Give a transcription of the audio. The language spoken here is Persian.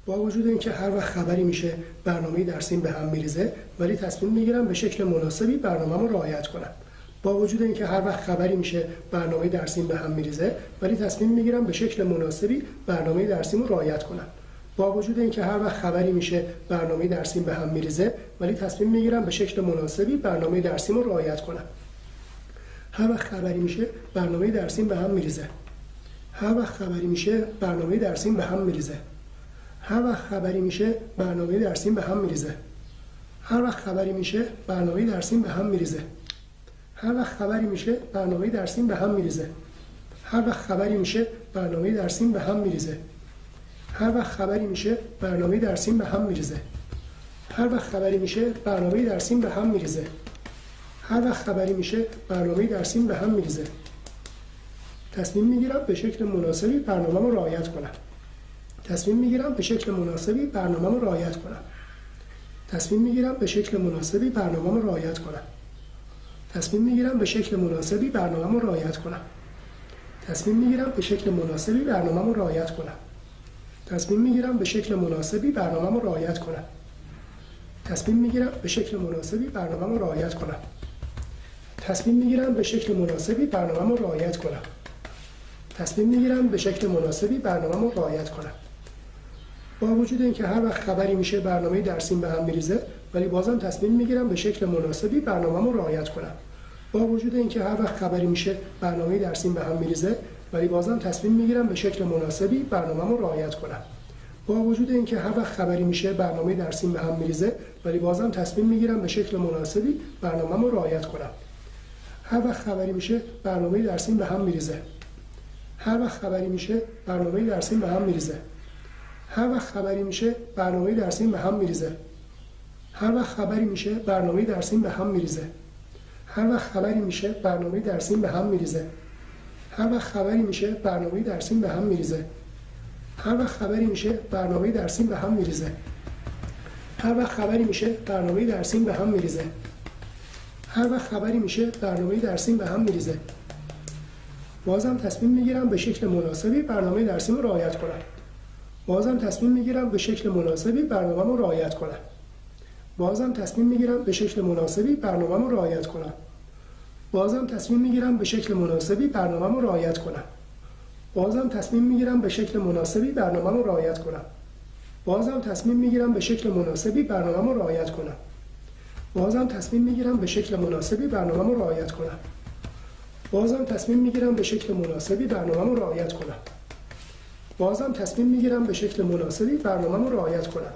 با وجود اینکه هر وقت خبری میشه برنامه درسیم به هم میریزه، ولی تصمیم میگیرم به شکل مناسبی برنامه‌مو رعایت کنم. با وجود اینکه هر وقت خبری میشه برنامه درسیم به هم میریزه، ولی تصمیم میگیرم به شکل مناسبی برنامه درسیمو رعایت کنم. با وجود اینکه هر وقت خبری میشه برنامه درسیم به هم میریزه، ولی تصمیم میگیرم به شکل مناسبی برنامه درسیمو رعایت کنم. هر وقت خبری میشه برنامه درسیم به هم میریزه. هر وقت خبری میشه برنامه درسیم به هم میریزه. هر وقت خبری میشه برنامه درسیم به هم میریزه. هر وقت خبری میشه برنامه درسیم به هم میریزه. هر وقت خبری میشه برنامه درسیم به هم میریزه. هر وقت خبری میشه برنامه درسیم به هم میریزه. هر وقت خبری میشه برنامه درسیم به هم میریزه. هر وقت خبری میشه برنامه درسیم به هم میریزه. هر وقت خبری میشه برنامه درسیم به هم میریزه. تصمیم میگیرم به شکل مناسبی برنامه‌مو رعایت کنم. تصمیم میگیرم به شکل مناسبی برنامه‌مو رعایت کنم. تصمیم میگیرم به شکل مناسبی برنامه‌مو رعایت کنم. تصمیم میگیرم به شکل مناسبی برنامه‌مو رعایت کنم. تصمیم میگیرم به شکل مناسبی برنامه‌مو رعایت کنم. تصمیم میگیرم به شکل مناسبی برنامه‌مو رعایت کنم. تصمیم میگیرم به شکل مناسبی برنامه‌مو رعایت کنم. تصمیم میگیرم به شکل مناسبی برنامه‌مو رعایت کنم. تصمیم میگیرم به شکل مناسبی برنامه‌مو رعایت کنم. با وجود اینکه هر وقت خبری میشه برنامه درسیم به هم میریزه، ولی بازم تصمیم میگیرم به شکل مناسبی برنامه‌مو رعایت کنم. با وجود اینکه هر وقت خبری میشه برنامه درسیم به هم میریزه، ولی بازم تصمیم میگیرم به شکل مناسبی برنامه‌مو رعایت کنم. با وجود اینکه هر وقت خبری میشه برنامه درسیم به هم میریزه، ولی بازم تصمیم میگیرم به شکل مناسبی برنامه‌مو رعایت کنم. هر وقت خبری میشه برنامه درسیم به هم میریزه. هر وقت خبری میشه برنامه درسیم به هم میریزه. هر وقت خبری میشه برنامه درسیم به هم میریزه. هر وقت خبری میشه برنامه درسیم به هم میریزه. هر وقت خبری میشه برنامه درسیم به هم میریزه. هر وقت خبری میشه برنامه درسیم به هم میریزه. هر وقت خبری میشه برنامه درسیم به هم میریزه. هر وقت خبری میشه برنامه درسیم به هم میریزه. هر وقت خبری میشه برنامه درسیم به هم میریزه. بازم تصمیم میگیرم به شکل مناسبی برنامه درسیم رو رعایت کنم. بازم تصمیم میگیرم به شکل مناسبی برنامه‌مو رعایت کنم. بازم تصمیم میگیرم به شکل مناسبی برنامه‌مو رعایت کنم. بازم تصمیم میگیرم به شکل مناسبی برنامه‌مو رعایت کنم. بازم تصمیم میگیرم به شکل مناسبی برنامه‌مو رعایت کنم. بازم تصمیم میگیرم به شکل مناسبی برنامه‌مو رعایت کنم. بازم تصمیم میگیرم به شکل مناسبی برنامه‌مو رعایت کنم. بازم تصمیم میگیرم به شکل مناسبی برنامه‌مو رعایت کنم. بازم تصمیم میگیرم به شکل مناسبی برنامه‌مو رعایت کنم.